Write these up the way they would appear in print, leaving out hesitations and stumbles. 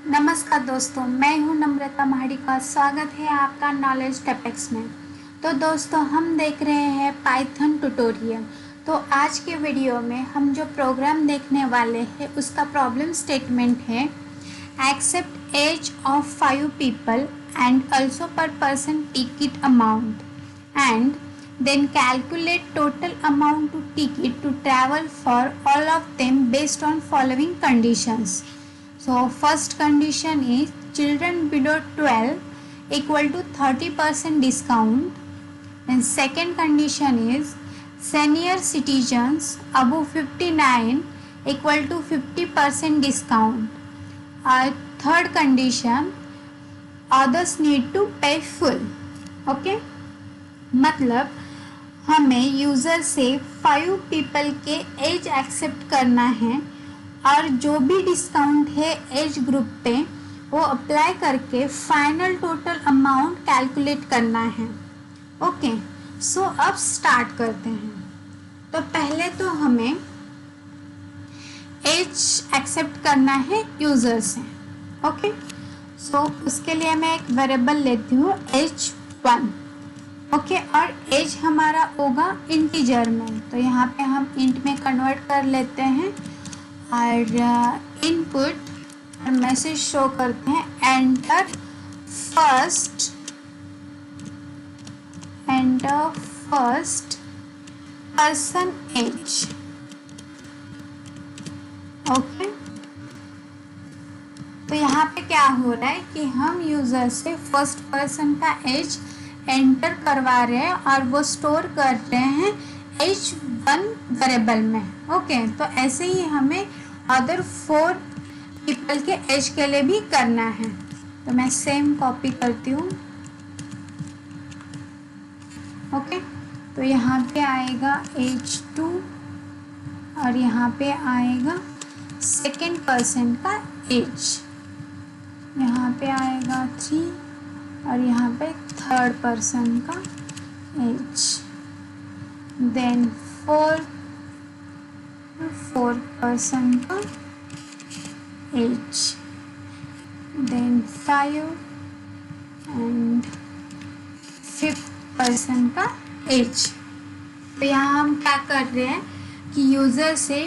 नमस्कार दोस्तों, मैं हूं नम्रता महाडिका। स्वागत है आपका नॉलेज टॉपिक्स में। तो दोस्तों, हम देख रहे हैं पाइथन ट्यूटोरियल। तो आज के वीडियो में हम जो प्रोग्राम देखने वाले हैं उसका प्रॉब्लम स्टेटमेंट है accept age of 5 people and also per person ticket amount and then calculate total amount to ticket to travel for all of them based on following conditions. So first condition is children below 12 equal to 30% discount. And second condition is senior citizens above 59 equal to 50% discount. Third condition, others need to pay full. Okay, मतलब हमें user से 5 people के as accept करना है और जो भी discount है एज ग्रुप पे वो अप्लाई करके फाइनल टोटल अमाउंट कैलकुलेट करना है। ओके, सो अब स्टार्ट करते हैं। तो पहले तो हमें एज एक्सेप्ट करना है यूज़र से। ओके, सो उसके लिए मैं एक वेरिएबल लेती हूँ h1। ओके, और एज हमारा होगा इंटीजर में, तो यहाँ पे हम इंट में कन्वर्ट कर लेते हैं और इनपुट और मैसेज शो करते हैं enter first person age. Okay, तो यहाँ पे क्या हो रहा है कि हम यूज़र से फर्स्ट पर्सन का एज एंटर करवा रहे हैं और वो स्टोर कर रहे हैं h1 वेरिएबल में। ओके, तो ऐसे ही हमें अदर 4 पीपल के एज के लिए भी करना है। तो मैं सेम कॉपी करती हूँ। ओके, तो यहाँ पे आएगा h2 और यहाँ पे आएगा सेकेंड पर्सन का एज, यहाँ पे आएगा 3 और यहाँ पे थर्ड पर्सन का एज, देन 4 पर्सन का age, then 5 and 5th person का एज। तो यहाँ हम क्या कर रहे हैं कि यूज़र से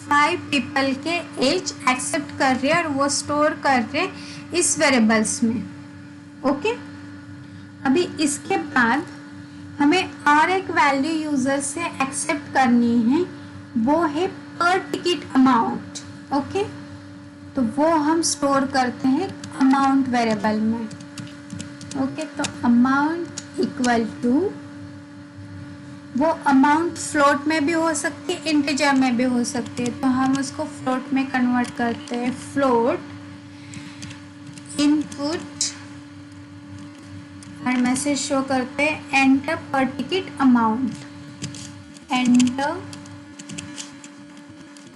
5 पीपल के एज एक्सेप्ट कर रहे हैं और वो स्टोर कर रहे हैं इस वेरिएबल्स में। ओके, अभी इसके बाद हमें और एक वैल्यू यूज़र से एक्सेप्ट करनी है, वो है पर टिकट अमाउंट। ओके, तो वो हम स्टोर करते हैं अमाउंट वेरिएबल में। ओके, तो अमाउंट इक्वल टू, वो अमाउंट फ्लोट में भी हो सकती है, इंटीजर में भी हो सकती है, तो हम उसको फ्लोट में कन्वर्ट करते हैं। फ्लोट इनपुट और मैसेज शो करते हैं एंटर पर टिकट अमाउंट, एंटर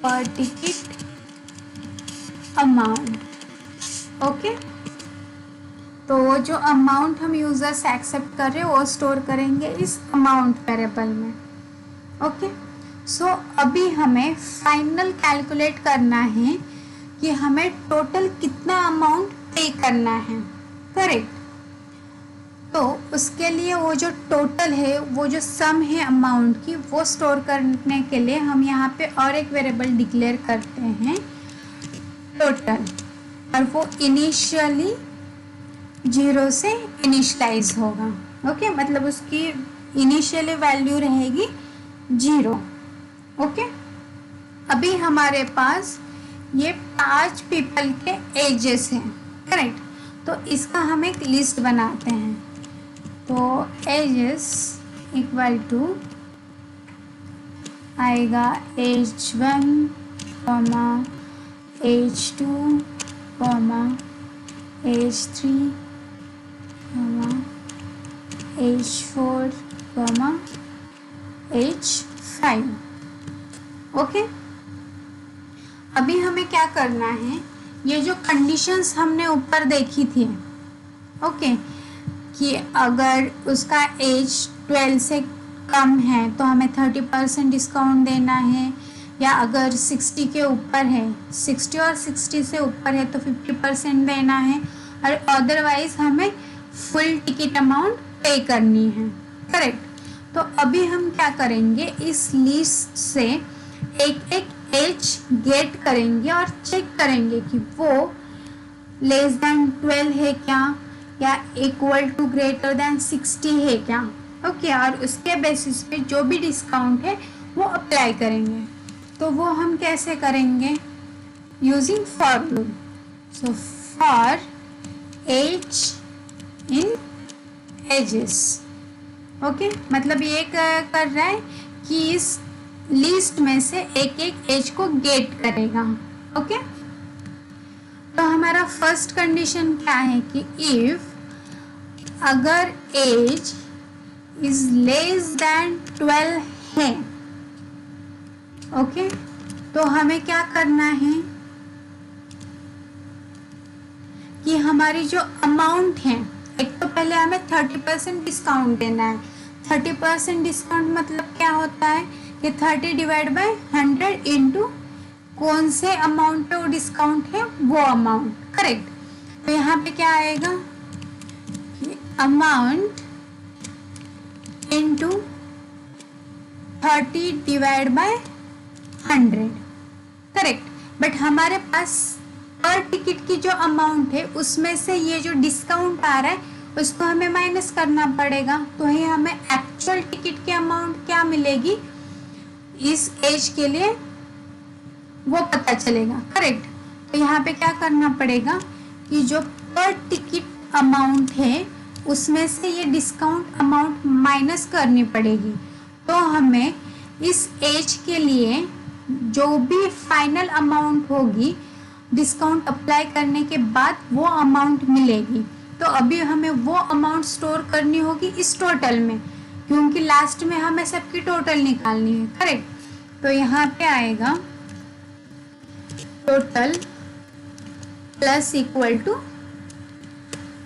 पर टिकट अमाउंट। ओके, तो वो जो अमाउंट हम यूज़र से एक्सेप्ट कर रहे हैं वो स्टोर करेंगे इस अमाउंट वेरिएबल में। ओके, सो अभी हमें फाइनल कैलकुलेट करना है कि हमें टोटल कितना अमाउंट पे करना है। करेक्ट, तो उसके लिए वो जो टोटल है, वो जो सम है अमाउंट की, वो स्टोर करने के लिए हम यहाँ पे और एक वेरिएबल डिक्लेयर करते हैं टोटल, और वो इनिशियली 0 से इनिशलाइज होगा। ओके, मतलब उसकी इनिशियली वैल्यू रहेगी 0। ओके, अभी हमारे पास ये 5 पीपल के एजेस हैं। करेक्ट, तो इसका हम एक लिस्ट बनाते हैं। तो एजेस इक्वल टू आएगा h1, h2, h3, h4, h5। Okay, अभी हमें क्या करना है, ये जो कंडीशंस हमने ऊपर देखी थी, ओके, कि अगर उसका एज 12 से कम है तो हमें 30% डिस्काउंट देना है, या अगर 60 के ऊपर है, 60 और 60 से ऊपर है तो 50% देना है, और अदरवाइज हमें फुल टिकट अमाउंट पे करनी है। करेक्ट। तो अभी हम क्या करेंगे, इस लिस्ट से एक एक एज गेट करेंगे और चेक करेंगे कि वो लेस देन 12 है क्या, या इक्वल टू ग्रेटर देन 60 है क्या। ओके, और उसके बेसिस पे जो भी डिस्काउंट है वो अप्लाई करेंगे। तो वो हम कैसे करेंगे, using for loop. So for age in ages. Okay, मतलब ये कर रहा है कि इस लिस्ट में से एक एक एज को गेट करेगा। ओके, तो हमारा फर्स्ट कंडीशन क्या है कि इफ अगर एज इज लेस देन 12 है, ओके, तो हमें क्या करना है कि हमारी जो अमाउंट है, एक तो पहले हमें 30% डिस्काउंट देना है। 30% डिस्काउंट मतलब क्या होता है कि 30 डिवाइड बाय 100 इंटू कौन से अमाउंट पे वो डिस्काउंट है वो अमाउंट। करेक्ट। तो यहाँ पे क्या आएगा कि amount into 30 divide by 100। Correct. But हमारे पास पर टिकट की जो अमाउंट है उसमें से ये जो डिस्काउंट आ रहा है उसको हमें माइनस करना पड़ेगा, तो ही हमें एक्चुअल टिकट की अमाउंट क्या मिलेगी इस एज के लिए वो पता चलेगा। करेक्ट। तो यहाँ पे क्या करना पड़ेगा कि जो पर टिकट अमाउंट है उसमें से ये डिस्काउंट अमाउंट माइनस करनी पड़ेगी, तो हमें इस एज के लिए जो भी फाइनल अमाउंट होगी डिस्काउंट अप्लाई करने के बाद वो अमाउंट मिलेगी। तो अभी हमें वो अमाउंट स्टोर करनी होगी इस टोटल में, क्योंकि लास्ट में हमें सबकी टोटल निकालनी है। करेक्ट। तो यहाँ पे आएगा total plus equal to,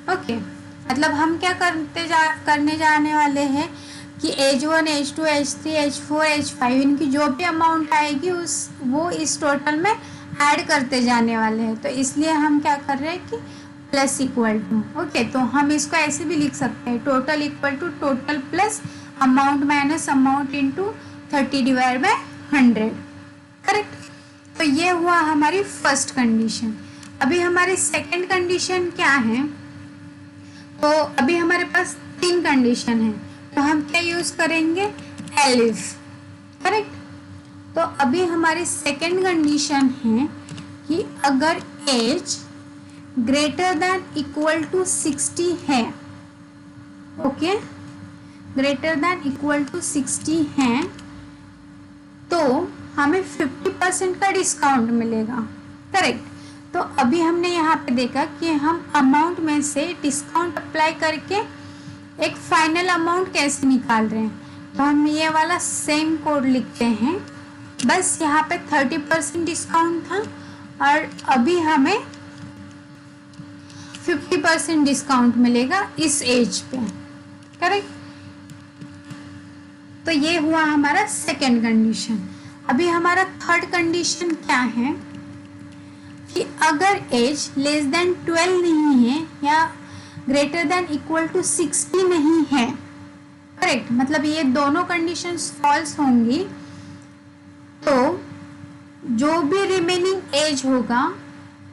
okay, मतलब हम क्या करने जाने वाले हैं कि age 1, age 2, age 3, age 4, age 5 इनकी जो भी अमाउंट आएगी वो इस टोटल में ऐड करते जाने वाले हैं। तो इसलिए हम क्या कर रहे हैं कि प्लस इक्वल टू। ओके, तो हम इसको ऐसे भी लिख सकते हैं, total equal to total plus amount minus amount into 30 divide by 100। Correct. तो ये हुआ हमारी फर्स्ट कंडीशन। अभी हमारी सेकंड कंडीशन क्या है, तो अभी हमारे पास 3 कंडीशन है, तो हम क्या यूज करेंगे, एलिफ। करेक्ट। तो अभी हमारी सेकंड कंडीशन है कि अगर age greater than equal to 60 है, okay, greater than equal to 60 है, तो हमें 50% का डिस्काउंट मिलेगा। करेक्ट। तो अभी हमने यहाँ पे देखा कि हम अमाउंट में से डिस्काउंट अप्लाई करके एक फाइनल अमाउंट कैसे निकाल रहे हैं, तो हम ये वाला सेम कोड लिखते हैं, बस यहाँ पे 30% डिस्काउंट था और अभी हमें 50% डिस्काउंट मिलेगा इस एज पे। करेक्ट। तो ये हुआ हमारा सेकेंड कंडीशन। अभी हमारा थर्ड कंडीशन क्या है कि अगर एज लेस देन 12 नहीं है या ग्रेटर देन इक्वल टू 60 नहीं है, करेक्ट, मतलब ये दोनों कंडीशंस फॉल्स होंगी, तो जो भी रिमेनिंग एज होगा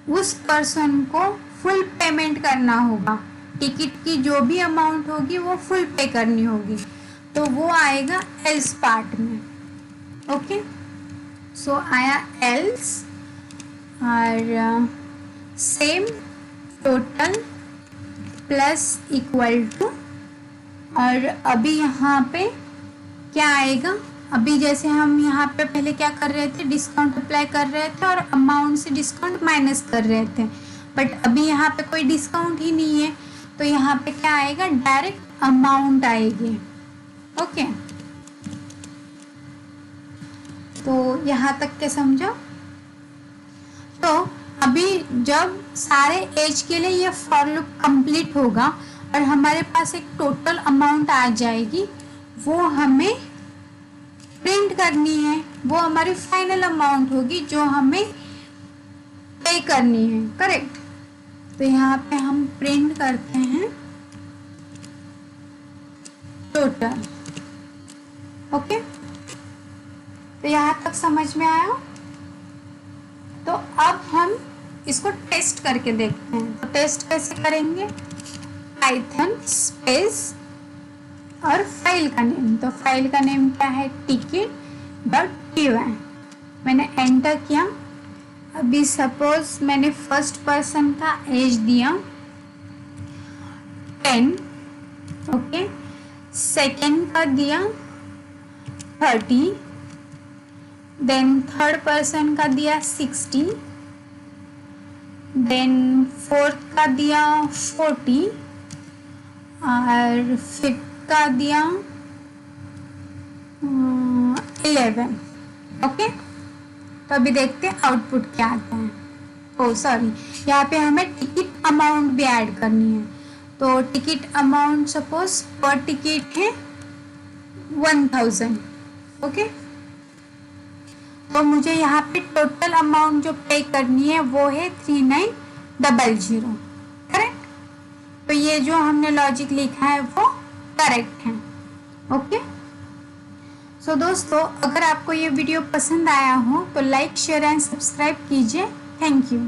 उस पर्सन को फुल पेमेंट करना होगा, टिकट की जो भी अमाउंट होगी वो फुल पे करनी होगी, तो वो आएगा एल्स पार्ट में। ओके, सो आया एल्स और same total plus equal to, और अभी यहाँ पे क्या आएगा, अभी जैसे हम यहाँ पे पहले क्या कर रहे थे, डिस्काउंट अप्लाई कर रहे थे और अमाउंट से डिस्काउंट माइनस कर रहे थे, बट अभी यहाँ पे कोई डिस्काउंट ही नहीं है, तो यहाँ पे क्या आएगा, डायरेक्ट अमाउंट आएगी। ओके, तो यहाँ तक के समझो। तो अभी जब सारे एज के लिए ये फॉर लूप कंप्लीट होगा और हमारे पास एक टोटल अमाउंट आ जाएगी, वो हमें प्रिंट करनी है वो हमारी फाइनल अमाउंट होगी जो हमें पे करनी है, करेक्ट। तो यहाँ पे हम प्रिंट करते हैं टोटल। ओके, तो यहाँ तक समझ में आया। तो अब हम इसको टेस्ट करके देखते हैं। तो टेस्ट कैसे करेंगे, पाइथन स्पेस और फाइल का नेम। तो फाइल का नेम क्या है, ticket.py। मैंने एंटर किया। अभी सपोज मैंने फर्स्ट पर्सन का एज दिया 10, ओके। सेकेंड का दिया 30, देन थर्ड पर्सन का दिया 60, देन फोर्थ का दिया 40 और फिफ्थ का दिया 11। ओके, तो अभी देखते हैं आउटपुट क्या आता है। ओ सॉरी, यहाँ पे हमें टिकट अमाउंट भी ऐड करनी है। तो टिकट अमाउंट सपोज पर टिकट है 1000। ओके, तो मुझे यहाँ पे टोटल अमाउंट जो पे करनी है वो है 3900, करेक्ट। तो ये जो हमने लॉजिक लिखा है वो करेक्ट है। ओके, सो दोस्तों, अगर आपको ये वीडियो पसंद आया हो तो लाइक, शेयर एंड सब्सक्राइब कीजिए। Thank you.